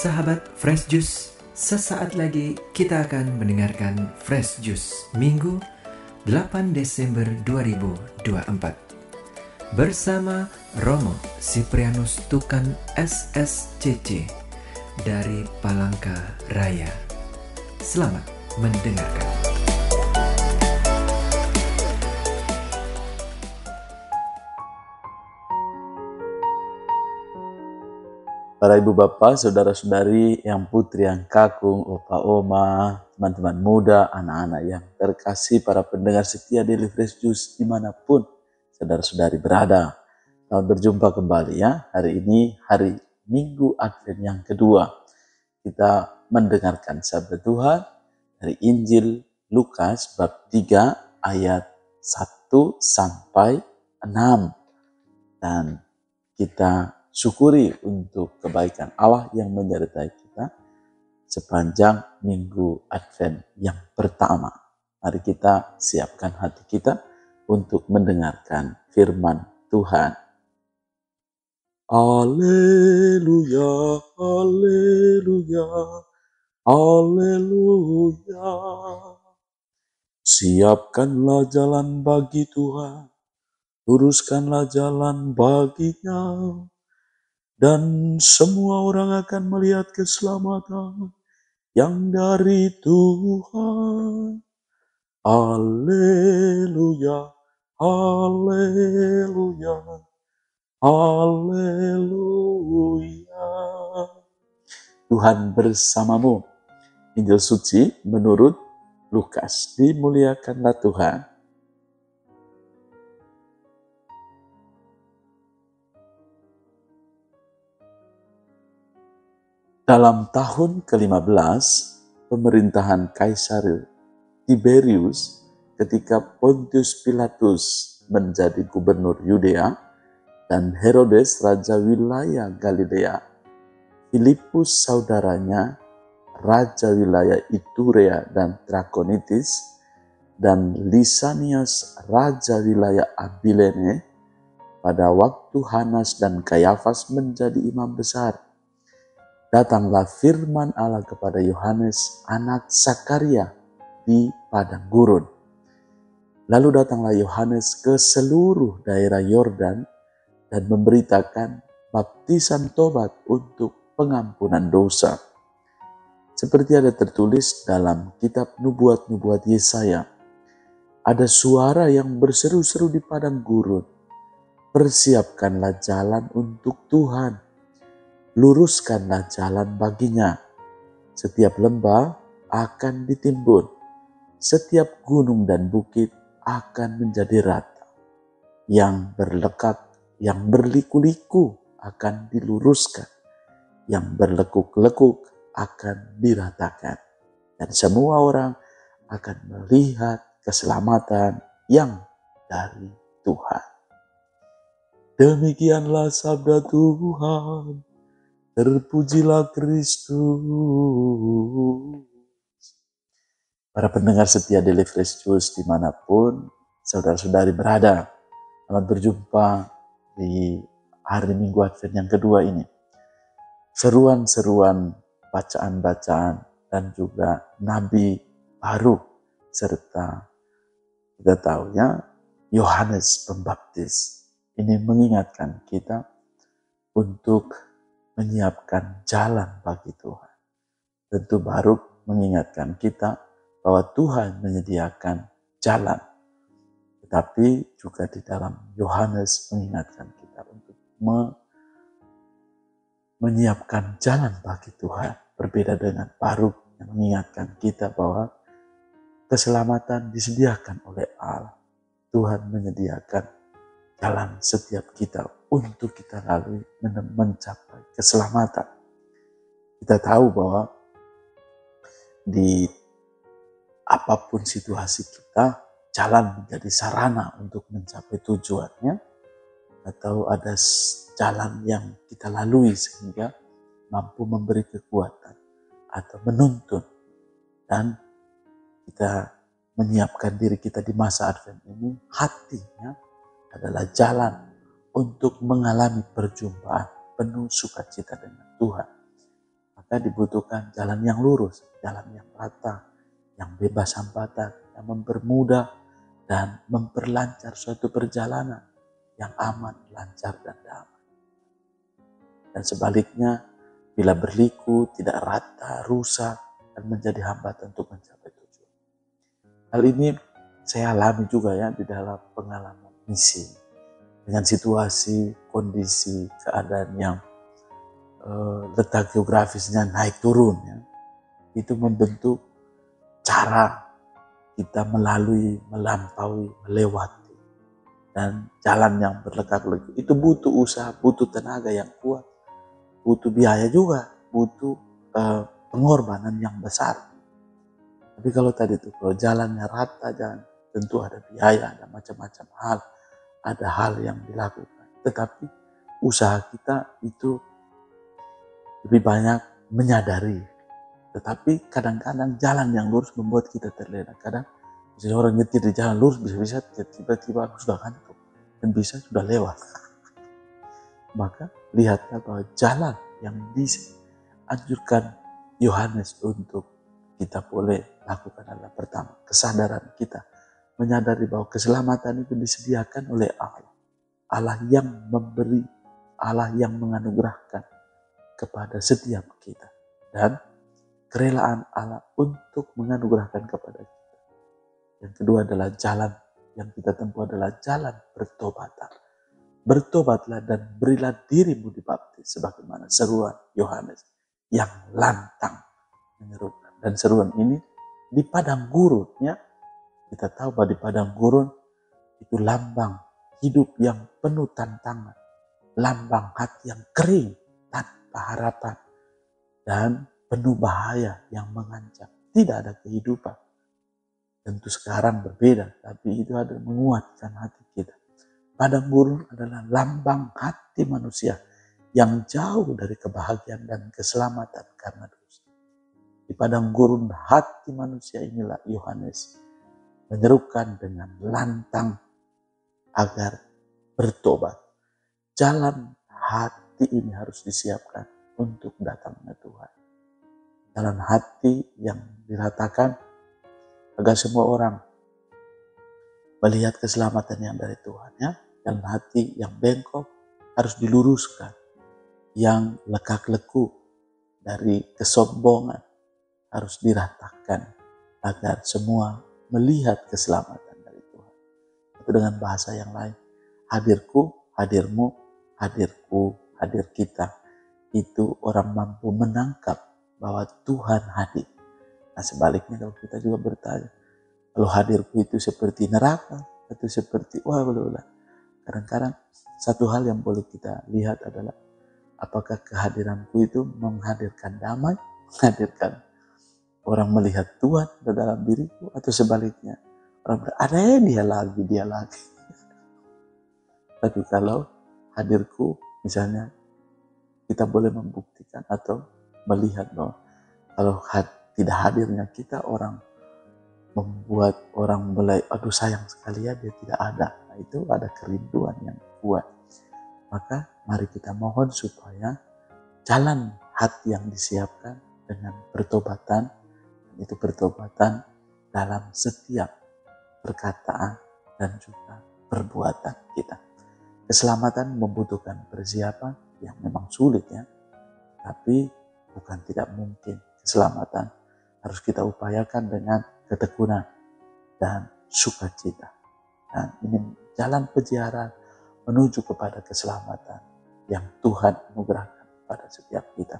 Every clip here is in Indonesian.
Sahabat Fresh Juice, sesaat lagi kita akan mendengarkan Fresh Juice Minggu 8 Desember 2024 bersama Romo Siprianus Tukan SSCC dari Palangka Raya. Selamat mendengarkan. Para ibu bapak, saudara-saudari, yang putri, yang kakung, opa oma, teman-teman muda, anak-anak yang terkasih, para pendengar setia Daily Fresh Juice dimanapun saudara-saudari berada. Selamat berjumpa kembali ya. Hari ini hari Minggu Advent yang kedua. Kita mendengarkan sabda Tuhan dari Injil Lukas bab 3 ayat 1 sampai 6. Dan kita syukuri untuk kebaikan Allah yang menyertai kita sepanjang Minggu Advent yang pertama. Mari kita siapkan hati kita untuk mendengarkan firman Tuhan. Haleluya, haleluya, haleluya. Siapkanlah jalan bagi Tuhan, luruskanlah jalan baginya. Dan semua orang akan melihat keselamatan yang dari Tuhan. Haleluya, haleluya, haleluya. Tuhan bersamamu. Injil suci menurut Lukas. Dimuliakanlah Tuhan. Dalam tahun ke-15 pemerintahan Kaisar Tiberius, ketika Pontius Pilatus menjadi gubernur Yudea dan Herodes raja wilayah Galilea, Filipus saudaranya raja wilayah Iturea dan Trakonitis, dan Lisanias raja wilayah Abilene, pada waktu Hanas dan Kayafas menjadi imam besar, datanglah firman Allah kepada Yohanes anak Sakaria di padang gurun. Lalu datanglah Yohanes ke seluruh daerah Yordan dan memberitakan baptisan tobat untuk pengampunan dosa. Seperti ada tertulis dalam kitab nubuat-nubuat Yesaya, ada suara yang berseru-seru di padang gurun, persiapkanlah jalan untuk Tuhan, luruskanlah jalan baginya. Setiap lembah akan ditimbun, setiap gunung dan bukit akan menjadi rata. Yang berlekak, yang berliku-liku akan diluruskan, yang berlekuk-lekuk akan diratakan. Dan semua orang akan melihat keselamatan yang dari Tuhan. Demikianlah sabda Tuhan. Terpujilah Kristus. Para pendengar setia Daily Fresh Juice dimanapun saudara-saudari berada, selamat berjumpa di hari Minggu Advent yang kedua ini. Seruan-seruan, bacaan-bacaan, dan juga nabi baru, serta kita tahu ya, Yohanes Pembaptis. Ini mengingatkan kita untuk menyiapkan jalan bagi Tuhan. Tentu baru mengingatkan kita bahwa Tuhan menyediakan jalan. Tetapi juga di dalam Yohanes mengingatkan kita untuk menyiapkan jalan bagi Tuhan. Berbeda dengan Baruk yang mengingatkan kita bahwa keselamatan disediakan oleh Allah. Tuhan menyediakan jalan setiap kita untuk kita lalui mencapai keselamatan. Kita tahu bahwa di apapun situasi kita, jalan menjadi sarana untuk mencapai tujuannya, atau ada jalan yang kita lalui sehingga mampu memberi kekuatan atau menuntun, dan kita menyiapkan diri kita di masa Advent ini, hatinya adalah jalan untuk mengalami perjumpaan penuh sukacita dengan Tuhan. maka dibutuhkan jalan yang lurus, jalan yang rata, yang bebas hambatan, yang mempermudah dan memperlancar suatu perjalanan yang aman, lancar, dan damai. Dan sebaliknya, bila berliku, tidak rata, rusak, dan menjadi hambatan untuk mencapai tujuan. Hal ini saya alami juga ya di dalam pengalaman misi. Dengan situasi, kondisi, keadaan yang letak geografisnya naik turun ya, itu membentuk cara kita melalui, melampaui, melewati. Dan jalan yang berlekak-lekuk itu butuh usaha, butuh tenaga yang kuat, butuh biaya juga, butuh pengorbanan yang besar. Tapi kalau tadi itu, kalau jalannya rata, jalan, tentu ada biaya, ada macam-macam hal, ada hal yang dilakukan. Tetapi usaha kita itu lebih banyak menyadari. Tetapi kadang-kadang jalan yang lurus membuat kita terlena. Kadang misalnya orang nyetir di jalan lurus, bisa-bisa tiba-tiba sudah kantuk dan bisa sudah lewat. Maka lihatlah bahwa jalan yang dianjurkan Yohanes untuk kita boleh lakukan adalah pertama, kesadaran kita. Menyadari bahwa keselamatan itu disediakan oleh Allah. Allah yang memberi, Allah yang menganugerahkan kepada setiap kita. Dan kerelaan Allah untuk menganugerahkan kepada kita. Yang kedua adalah jalan yang kita tempuh adalah jalan bertobatan. Bertobatlah dan berilah dirimu dibaptis sebagaimana seruan Yohanes yang lantang menyerukan. Dan seruan ini di padang gurun ya. Kita tahu bahwa di padang gurun itu lambang hidup yang penuh tantangan, lambang hati yang kering tanpa harapan dan penuh bahaya yang mengancam. Tidak ada kehidupan. Tentu sekarang berbeda, tapi itu ada menguatkan hati kita. Padang gurun adalah lambang hati manusia yang jauh dari kebahagiaan dan keselamatan karena dosa. Di padang gurun hati manusia inilah Yohanes menyerukan dengan lantang agar bertobat. Jalan hati ini harus disiapkan untuk datangnya Tuhan. Jalan hati yang diratakan agar semua orang melihat keselamatan yang dari Tuhan ya. Jalan hati yang bengkok harus diluruskan, yang lekak-lekuk dari kesombongan harus diratakan agar semua melihat keselamatan dari Tuhan. Itu dengan bahasa yang lain, hadirku, hadirmu, hadirku, hadir kita. Itu orang mampu menangkap bahwa Tuhan hadir. Nah sebaliknya kalau kita juga bertanya, kalau hadirku itu seperti neraka, atau seperti kadang-kadang satu hal yang boleh kita lihat adalah apakah kehadiranku itu menghadirkan damai, menghadirkan orang melihat Tuhan di dalam diriku, atau sebaliknya orang ada dia lagi. Tapi kalau hadirku misalnya kita boleh membuktikan atau melihat bahwa kalau tidak hadirnya kita, orang membuat orang mulai aduh sayang sekali ya dia tidak ada. Nah, itu ada kerinduan yang kuat. Maka mari kita mohon supaya jalan hati yang disiapkan dengan pertobatan, itu pertobatan dalam setiap perkataan dan juga perbuatan kita. Keselamatan membutuhkan persiapan yang memang sulit ya, tapi bukan tidak mungkin. Keselamatan harus kita upayakan dengan ketekunan dan sukacita. Dan ini jalan peziarah menuju kepada keselamatan yang Tuhan anugerahkan pada setiap kita.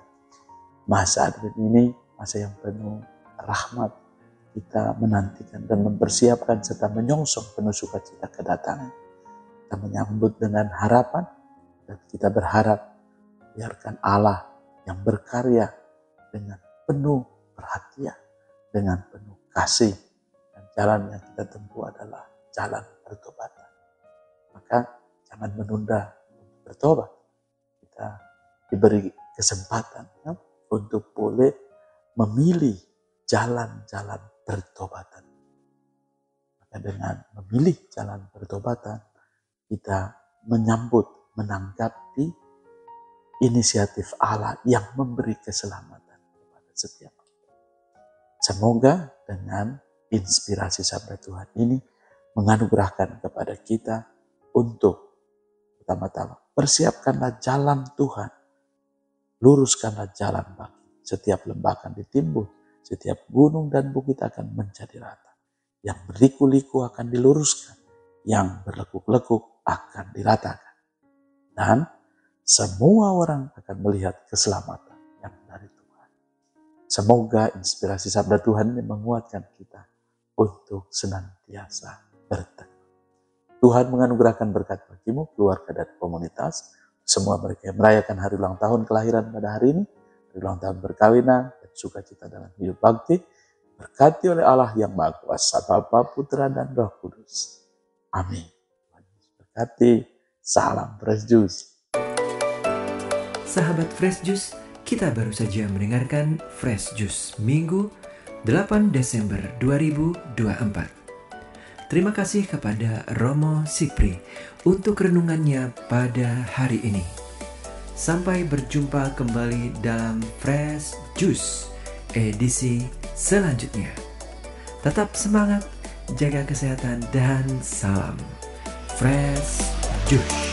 Masa Advent ini masa yang penuh rahmat. Kita menantikan dan mempersiapkan serta menyongsong penuh sukacita kedatangan. Kita menyambut dengan harapan dan kita berharap biarkan Allah yang berkarya dengan penuh perhatian, dengan penuh kasih, dan jalan yang kita tempuh adalah jalan pertobatan. Maka jangan menunda untuk bertobat. Kita diberi kesempatan ya, untuk boleh memilih jalan-jalan pertobatan. Maka dengan memilih jalan pertobatan, kita menyambut, menanggapi inisiatif Allah yang memberi keselamatan setiap kita. Semoga dengan inspirasi sabda Tuhan ini menganugerahkan kepada kita untuk pertama-tama persiapkanlah jalan Tuhan, luruskanlah jalan bagi setiap lembah akan ditimbun, setiap gunung dan bukit akan menjadi rata, yang berliku-liku akan diluruskan, yang berlekuk-lekuk akan diratakan, dan semua orang akan melihat keselamatan yang dari Tuhan. Semoga inspirasi sabda Tuhan ini menguatkan kita untuk senantiasa bertekun. Tuhan menganugerahkan berkat bagimu, keluarga dan komunitas, semua mereka yang merayakan hari ulang tahun kelahiran pada hari ini, hari ulang tahun perkawinan, dan sukacita dalam hidup bakti, berkati oleh Allah yang Maha Kuasa, Bapa, Putra, dan Roh Kudus. Amin. Tuhan Yesus berkati. Salam Fresh Juice. Sahabat Fresh Juice, kita baru saja mendengarkan Fresh Juice Minggu 8 Desember 2024. Terima kasih kepada Romo Sipri untuk renungannya pada hari ini. Sampai berjumpa kembali dalam Fresh Juice edisi selanjutnya. Tetap semangat, jaga kesehatan, dan salam Fresh Juice.